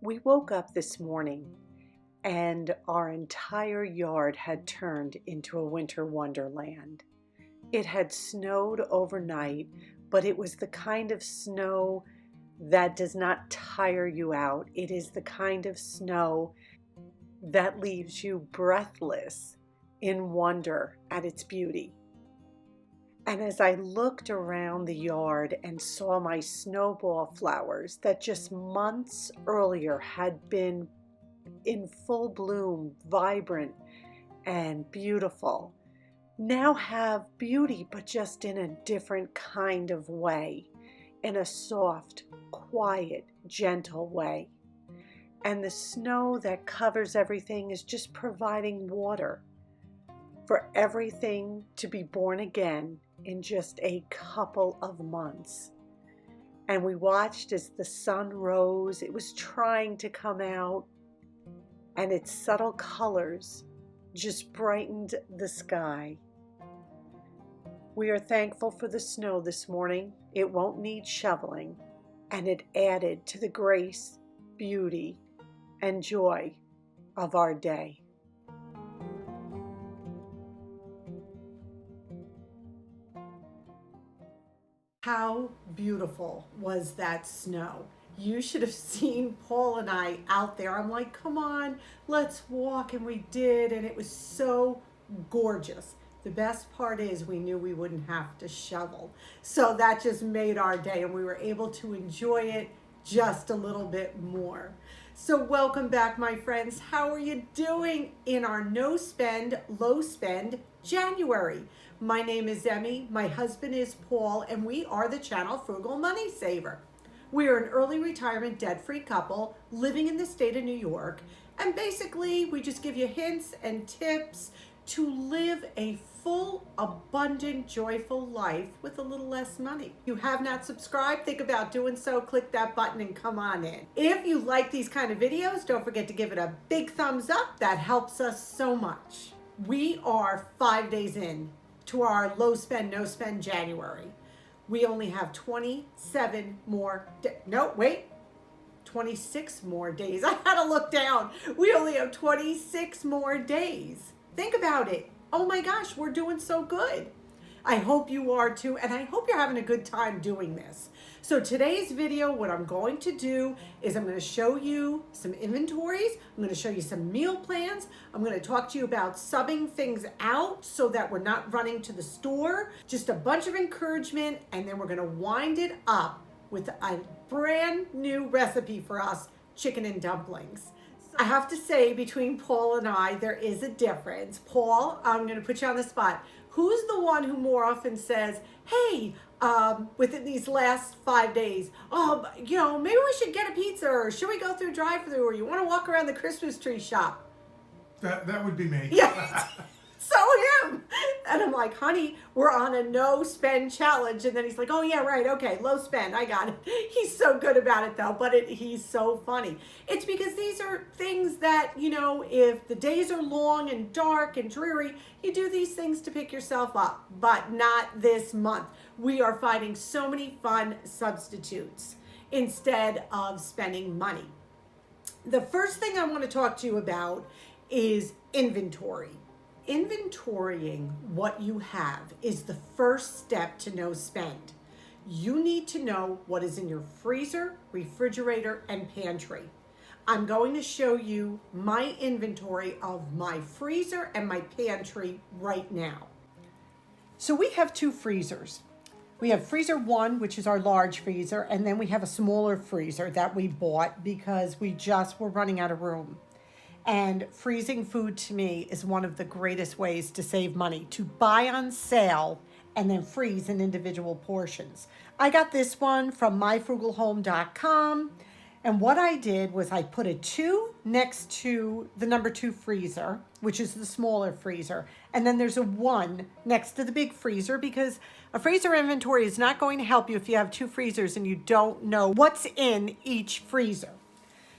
We woke up this morning and our entire yard had turned into a winter wonderland. It had snowed overnight, but it was the kind of snow that does not tire you out. It is the kind of snow that leaves you breathless in wonder at its beauty. And as I looked around the yard and saw my snowball flowers that just months earlier had been in full bloom, vibrant and beautiful, now have beauty, but just in a different kind of way, in a soft, quiet, gentle way. And the snow that covers everything is just providing water for everything to be born again in just a couple of months. And we watched as the sun rose. It was trying to come out, and its subtle colors just brightened the sky. We are thankful for the snow this morning. It won't need shoveling, and it added to the grace, beauty, and joy of our day. How beautiful was that snow? You should have seen Paul and I out there. I'm like, come on, let's walk. And we did, and it was so gorgeous. The best part is we knew we wouldn't have to shovel. So that just made our day, and we were able to enjoy it just a little bit more. So welcome back, my friends. How are you doing in our no spend, low spend January? My name is Emmy, my husband is Paul, and we are the channel Frugal Money Saver. We are an early retirement debt-free couple living in the state of New York, and basically we just give you hints and tips to live a full, abundant, joyful life with a little less money. If you have not subscribed, think about doing so. Click that button and come on in. If you like these kind of videos, don't forget to give it a big thumbs up. That helps us so much. We are 5 days in to our low spend, no spend January. We only have 27 more, 26 more days. I had to look down. We only have 26 more days. Think about it. Oh my gosh, we're doing so good. I hope you are too, and I hope you're having a good time doing this. So today's video, what I'm going to do is I'm going to show you some inventories. I'm going to show you some meal plans. I'm going to talk to you about subbing things out so that we're not running to the store. Just a bunch of encouragement, and then we're going to wind it up with a brand new recipe for us, chicken and dumplings. I have to say, between Paul and I, there is a difference. Paul, I'm going to put you on the spot. Who's the one who more often says, hey, within these last 5 days, maybe we should get a pizza, or should we go through drive-thru, or you want to walk around the Christmas tree shop? That would be me. Yeah, so him. And I'm like, honey, we're on a no spend challenge. And then he's like, oh yeah, right, okay, low spend, I got it. He's so good about it though, but he's so funny. It's because these are things that, if the days are long and dark and dreary, you do these things to pick yourself up, but not this month. We are finding so many fun substitutes instead of spending money. The first thing I want to talk to you about is inventory. Inventorying what you have is the first step to no spend. You need to know what is in your freezer, refrigerator, and pantry. I'm going to show you my inventory of my freezer and my pantry right now. So we have two freezers. We have freezer one, which is our large freezer, and then we have a smaller freezer that we bought because we just were running out of room. And freezing food to me is one of the greatest ways to save money, to buy on sale and then freeze in individual portions. I got this one from myfrugalhome.com. And what I did was I put a 2 next to the number 2 freezer, which is the smaller freezer. And then there's a 1 next to the big freezer, because a freezer inventory is not going to help you if you have 2 freezers and you don't know what's in each freezer.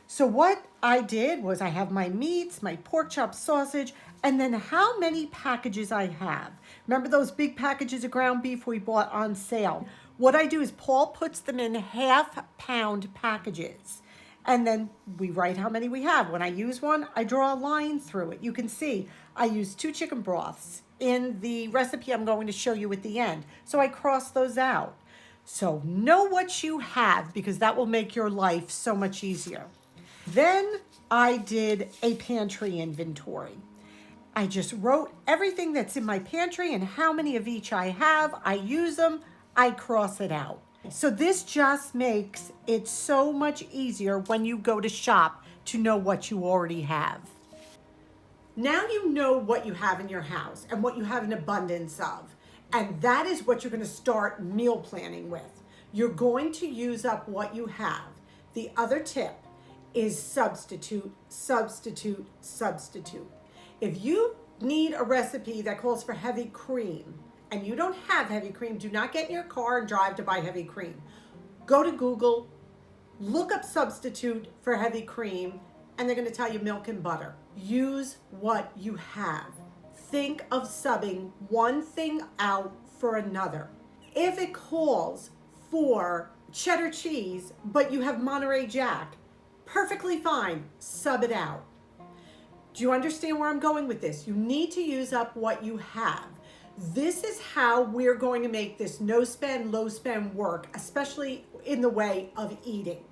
So what I did was I have my meats, my pork chop sausage, and then how many packages I have. Remember those big packages of ground beef we bought on sale? What I do is Paul puts them in half-pound packages. And then we write how many we have. When I use one, I draw a line through it. You can see I use 2 chicken broths in the recipe I'm going to show you at the end. So I cross those out. So know what you have, because that will make your life so much easier. Then I did a pantry inventory. I just wrote everything that's in my pantry and how many of each I have. I use them, I cross it out. So this just makes it so much easier when you go to shop to know what you already have. Now you know what you have in your house and what you have an abundance of. And that is what you're going to start meal planning with. You're going to use up what you have. The other tip is substitute, substitute, substitute. If you need a recipe that calls for heavy cream and you don't have heavy cream, do not get in your car and drive to buy heavy cream. Go to Google, look up substitute for heavy cream, and they're going to tell you milk and butter. Use what you have. Think of subbing one thing out for another. If it calls for cheddar cheese, but you have Monterey Jack, perfectly fine, sub it out. Do you understand where I'm going with this? You need to use up what you have. This is how we're going to make this no spend, low spend work, especially in the way of eating.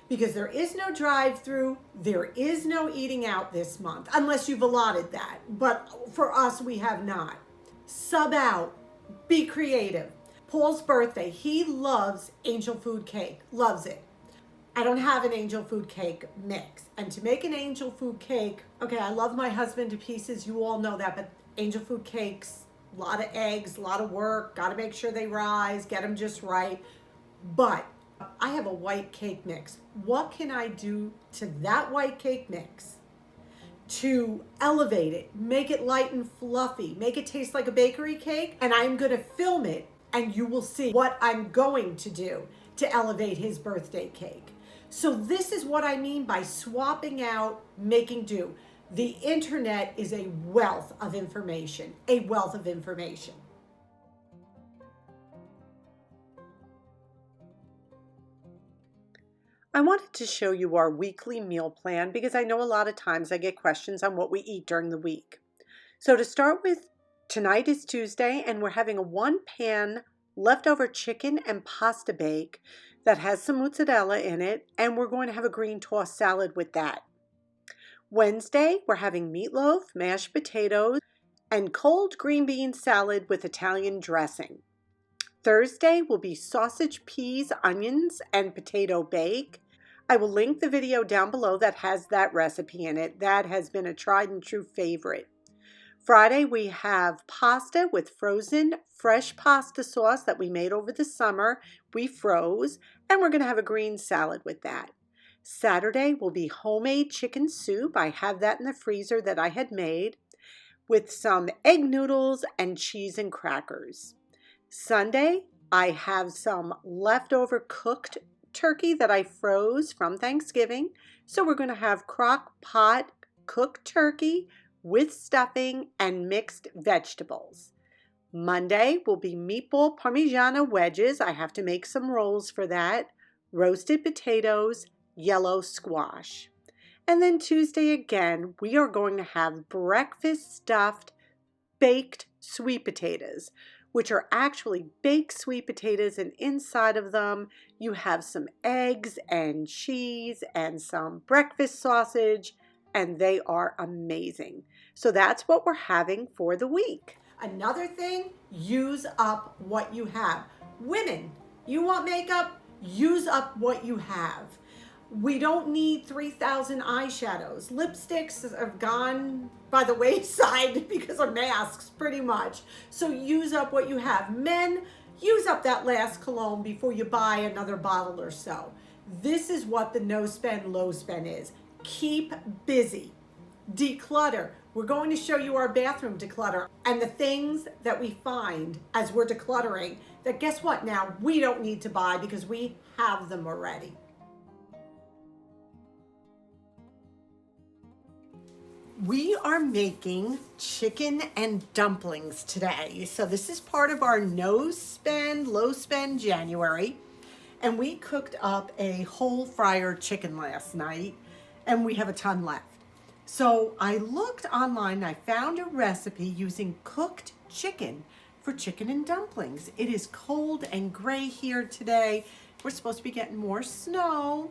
Because there is no drive-through, there is no eating out this month, unless you've allotted that. But for us, we have not. Sub out, be creative. Paul's birthday, he loves angel food cake, loves it. I don't have an angel food cake mix. And to make an angel food cake, okay, I love my husband to pieces, you all know that, but angel food cakes, a lot of eggs, a lot of work, got to make sure they rise, get them just right. But I have a white cake mix. What can I do to that white cake mix to elevate it, make it light and fluffy, make it taste like a bakery cake? And I'm going to film it and you will see what I'm going to do to elevate his birthday cake. So this is what I mean by swapping out, making do. The internet is a wealth of information, a wealth of information. I wanted to show you our weekly meal plan because I know a lot of times I get questions on what we eat during the week. So to start with, tonight is Tuesday and we're having a 1-pan leftover chicken and pasta bake that has some mozzarella in it, and we're going to have a green tossed salad with that. Wednesday, we're having meatloaf, mashed potatoes, and cold green bean salad with Italian dressing. Thursday will be sausage, peas, onions, and potato bake. I will link the video down below that has that recipe in it. That has been a tried and true favorite. Friday, we have pasta with frozen fresh pasta sauce that we made over the summer. We froze, and we're going to have a green salad with that. Saturday will be homemade chicken soup. I have that in the freezer that I had made with some egg noodles and cheese and crackers. Sunday, I have some leftover cooked turkey that I froze from Thanksgiving. So we're going to have crock pot cooked turkey with stuffing and mixed vegetables. Monday will be meatball parmigiana wedges. I have to make some rolls for that. Roasted potatoes, yellow squash. And then Tuesday again, we are going to have breakfast stuffed baked sweet potatoes, which are actually baked sweet potatoes, and inside of them you have some eggs and cheese and some breakfast sausage, and they are amazing. So that's what we're having for the week. Another thing, use up what you have. Women, you want makeup? Use up what you have. We don't need 3,000 eyeshadows. Lipsticks have gone by the wayside because of masks, pretty much. So use up what you have. Men, use up that last cologne before you buy another bottle or so. This is what the no spend, low spend is. Keep busy. Declutter. We're going to show you our bathroom declutter and the things that we find as we're decluttering that, guess what, now we don't need to buy because we have them already. We are making chicken and dumplings today. So this is part of our no spend, low spend January. And we cooked up a whole fryer chicken last night, and we have a ton left. So I looked online and I found a recipe using cooked chicken for chicken and dumplings. It is cold and gray here today. We're supposed to be getting more snow.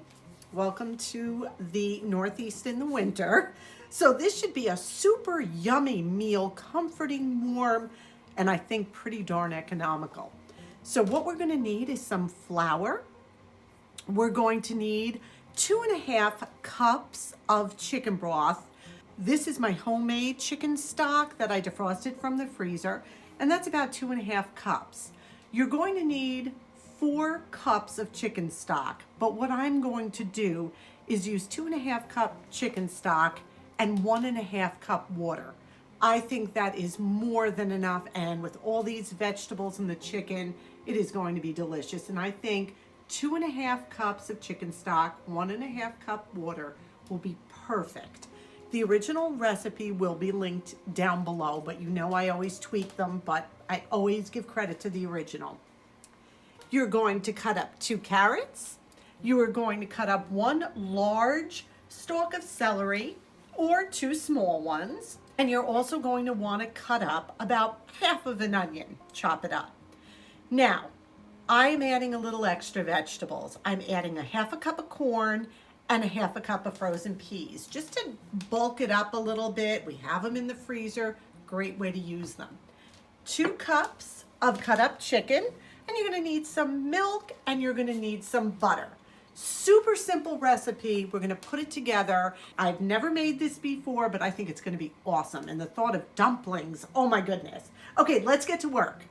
Welcome to the Northeast in the winter. So this should be a super yummy meal, comforting, warm, and I think pretty darn economical. So what we're gonna need is some flour. We're going to need 2.5 cups of chicken broth. This is my homemade chicken stock that I defrosted from the freezer, and that's about 2.5 cups. You're going to need 4 cups of chicken stock, but what I'm going to do is use 2.5 cup chicken stock and 1.5 cup water. I think that is more than enough, and with all these vegetables and the chicken, it is going to be delicious. And I think 2.5 cups of chicken stock, 1.5 cup water will be perfect. The original recipe will be linked down below, but you know I always tweak them, but I always give credit to the original. You're going to cut up 2 carrots. You are going to cut up 1 large stalk of celery or 2 small ones. And you're also going to want to cut up about half of an onion, chop it up. Now, I'm adding a little extra vegetables. I'm adding 1/2 cup of corn and 1/2 cup of frozen peas, just to bulk it up a little bit. We have them in the freezer, great way to use them. 2 cups of cut up chicken, and you're gonna need some milk and you're gonna need some butter. Super simple recipe. We're gonna put it together. I've never made this before, but I think it's gonna be awesome. And the thought of dumplings, oh my goodness. Okay, let's get to work.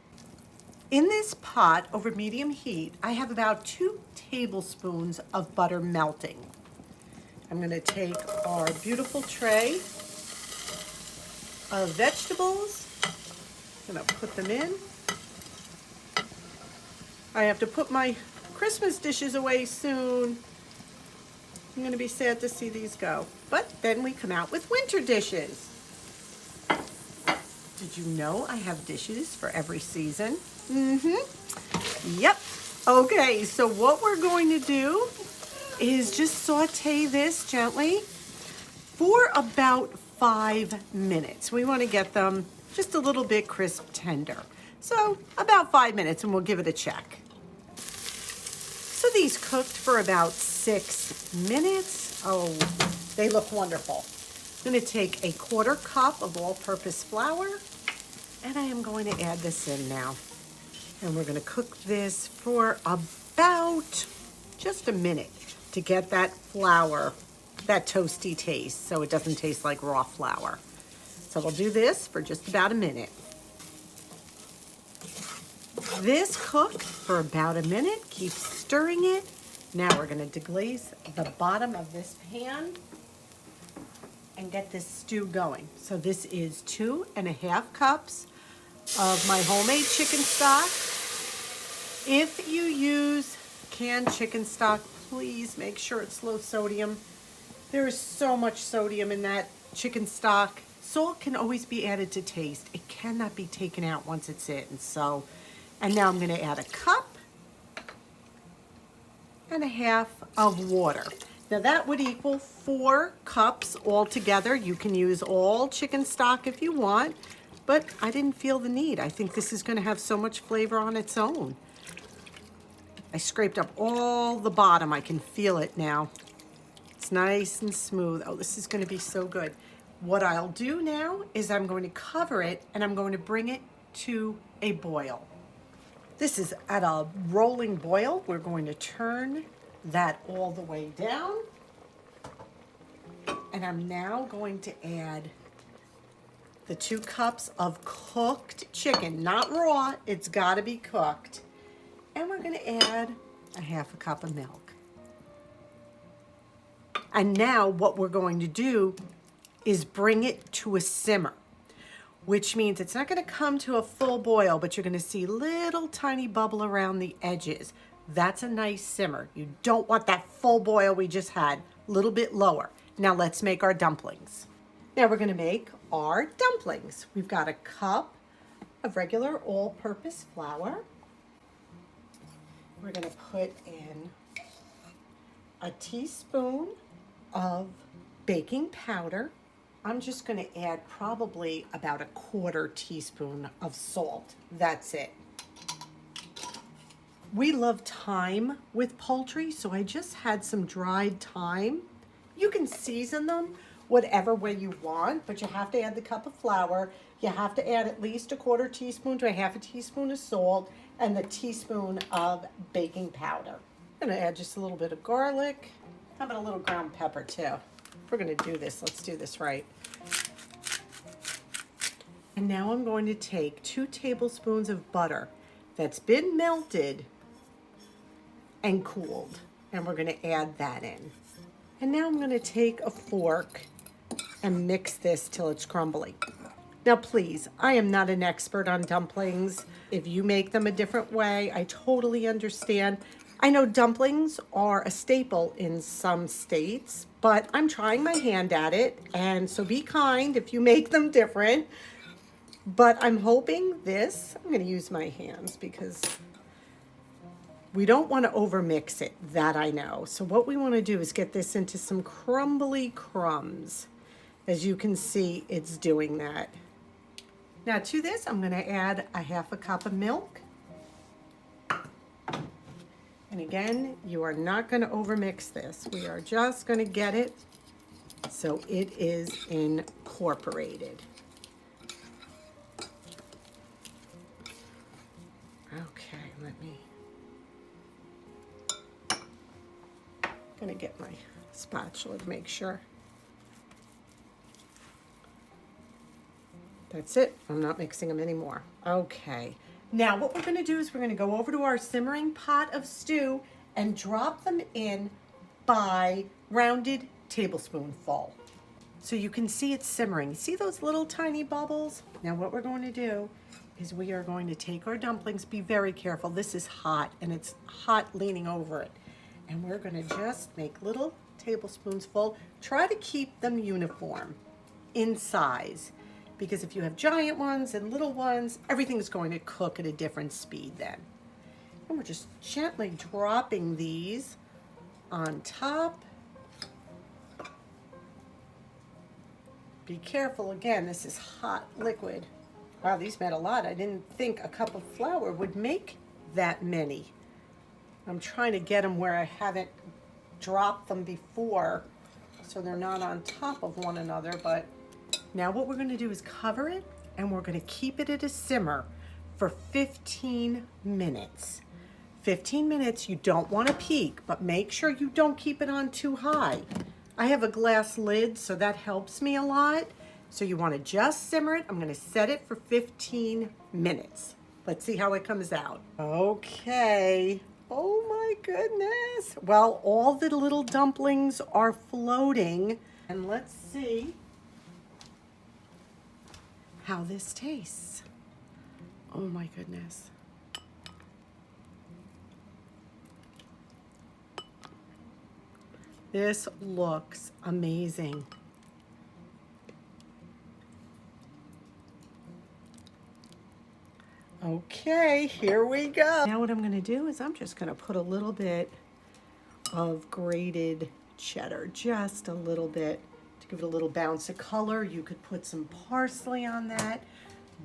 In this pot over medium heat, I have about 2 tablespoons of butter melting. I'm gonna take our beautiful tray of vegetables. I'm gonna put them in. I have to put my Christmas dishes away soon. I'm gonna be sad to see these go. But then we come out with winter dishes. Did you know I have dishes for every season? Yep. Okay, so what we're going to do is just saute this gently for about 5 minutes. We want to get them just a little bit crisp tender. So about 5 minutes and we'll give it a check. So these cooked for about 6 minutes. Oh, they look wonderful. I'm going to take 1/4 cup of all-purpose flour, and I am going to add this in now. And we're going to cook this for about just a minute to get that flour, that toasty taste, so it doesn't taste like raw flour. So we'll do this for just about a minute. This cooked for about a minute. Keep stirring it. Now we're going to deglaze the bottom of this pan and get this stew going. So this is 2.5 cups of my homemade chicken stock. If you use canned chicken stock, please make sure it's low sodium. There is so much sodium in that chicken stock. Salt can always be added to taste. It cannot be taken out once it's in. So, and now I'm going to add 1.5 cups of water. Now that would equal 4 cups altogether. You can use all chicken stock if you want, but I didn't feel the need. I think this is going to have so much flavor on its own. I scraped up all the bottom. I can feel it now. It's nice and smooth. Oh, this is going to be so good. What I'll do now is I'm going to cover it and I'm going to bring it to a boil. This is at a rolling boil. We're going to turn that all the way down. And I'm now going to add the 2 cups of cooked chicken, not raw, it's got to be cooked. And we're going to add 1/2 cup of milk. And now what we're going to do is bring it to a simmer, which means it's not going to come to a full boil, but you're going to see little tiny bubble around the edges. That's a nice simmer. You don't want that full boil we just had, a little bit lower. Now let's make our dumplings. Now we're going to make our dumplings. We've got 1 cup of regular all-purpose flour. We're gonna put in a teaspoon of baking powder. I'm just gonna add probably about a quarter teaspoon of salt. That's it. We love thyme with poultry, so I just had some dried thyme. You can season them whatever way you want, but you have to add the cup of flour. You have to add at least a quarter teaspoon to a half a teaspoon of salt and the teaspoon of baking powder. I'm gonna add just a little bit of garlic. How about a little ground pepper too? If we're gonna do this, let's do this right. And now I'm going to take 2 tablespoons of butter that's been melted and cooled, and we're gonna add that in. And now I'm gonna take a fork and mix this till it's crumbly. Now please, I am not an expert on dumplings. If you make them a different way, I totally understand. I know dumplings are a staple in some states, but I'm trying my hand at it, and so be kind if you make them different. But I'm hoping this, I'm gonna use my hands because we don't want to overmix it, that I know. So what we want to do is get this into some crumbly crumbs. As you can see, it's doing that. Now to this, I'm going to add a half a cup of milk. And again, you are not going to overmix this. We are just going to get it so it is incorporated. Okay, let me... I'm gonna get my spatula to make sure. That's it. I'm not mixing them anymore. Okay. Now what we're gonna do is we're gonna go over to our simmering pot of stew and drop them in by rounded tablespoonful. So you can see it's simmering. You see those little tiny bubbles? Now what we're going to do is we are going to take our dumplings. Be very careful. This is hot and it's hot leaning over it. And we're gonna just make little tablespoons full. Try to keep them uniform in size, because if you have giant ones and little ones, everything's going to cook at a different speed then. And we're just gently dropping these on top. Be careful, again, this is hot liquid. Wow, these made a lot. I didn't think a cup of flour would make that many. I'm trying to get them where I haven't dropped them before so they're not on top of one another. But now what we're going to do is cover it, and we're going to keep it at a simmer for 15 minutes. 15 minutes, you don't want to peak, but make sure you don't keep it on too high. I have a glass lid, so that helps me a lot. So you want to just simmer it. I'm going to set it for 15 minutes. Let's see how it comes out. Okay. Oh my goodness. Well, all the little dumplings are floating. And let's see how this tastes. Oh my goodness. This looks amazing. Okay, here we go. Now what I'm gonna do is I'm just gonna put a little bit of grated cheddar, just a little bit to give it a little bounce of color. You could put some parsley on that,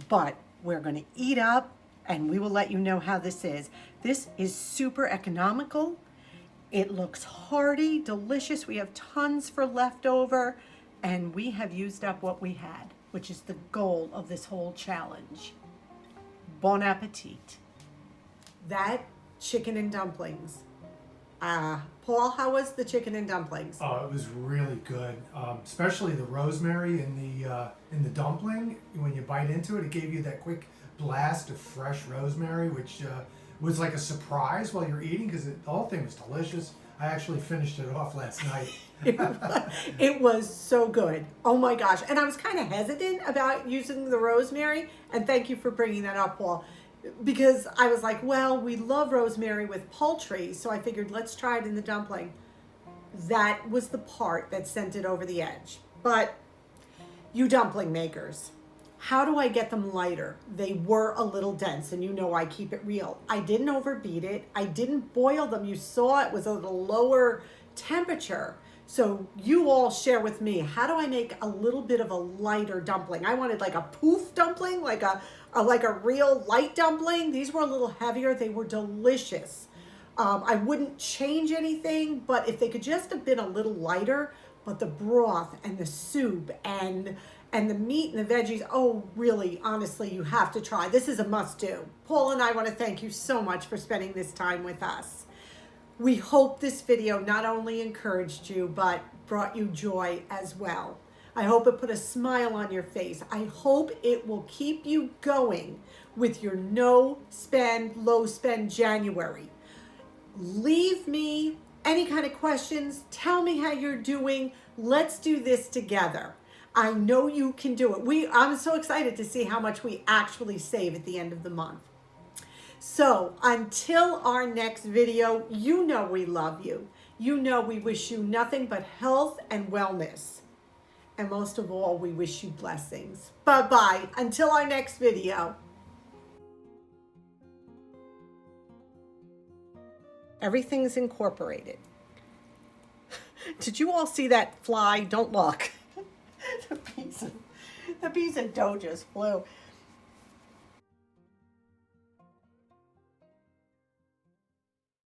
but we're gonna eat up and we will let you know how this is. This is super economical. It looks hearty, delicious. We have tons for leftover, and we have used up what we had, which is the goal of this whole challenge. Bon appetit. That chicken and dumplings. Paul, how was the chicken and dumplings? Oh, it was really good, especially the rosemary in the dumpling. When you bite into it, it gave you that quick blast of fresh rosemary, which was like a surprise while you're eating, because the whole thing was delicious. I actually finished it off last night. It was so good. Oh my gosh. And I was kind of hesitant about using the rosemary, and thank you for bringing that up, Paul, because I was like, well, we love rosemary with poultry, so I figured let's try it in the dumpling. That was the part that sent it over the edge. But you dumpling makers, How do I get them lighter? They were a little dense, and you know I keep it real. I didn't overbeat it. I didn't boil them. You saw it was a little lower temperature. So you all share with me, how do I make a little bit of a lighter dumpling? I wanted like a poof dumpling, like a real light dumpling. These were a little heavier. They were delicious. I wouldn't change anything, but if they could just have been a little lighter, but the broth and the soup and the meat and the veggies, oh, really, honestly, you have to try. This is a must-do. Paul and I want to thank you so much for spending this time with us. We hope this video not only encouraged you, but brought you joy as well. I hope it put a smile on your face. I hope it will keep you going with your no spend, low spend January. Leave me any kind of questions. Tell me how you're doing. Let's do this together. I know you can do it. I'm so excited to see how much we actually save at the end of the month. So until our next video, you know we love you. You know we wish you nothing but health and wellness. And most of all, we wish you blessings. Bye-bye. Until our next video. Everything's incorporated. Did you all see that fly? Don't look. The piece of dough just flew.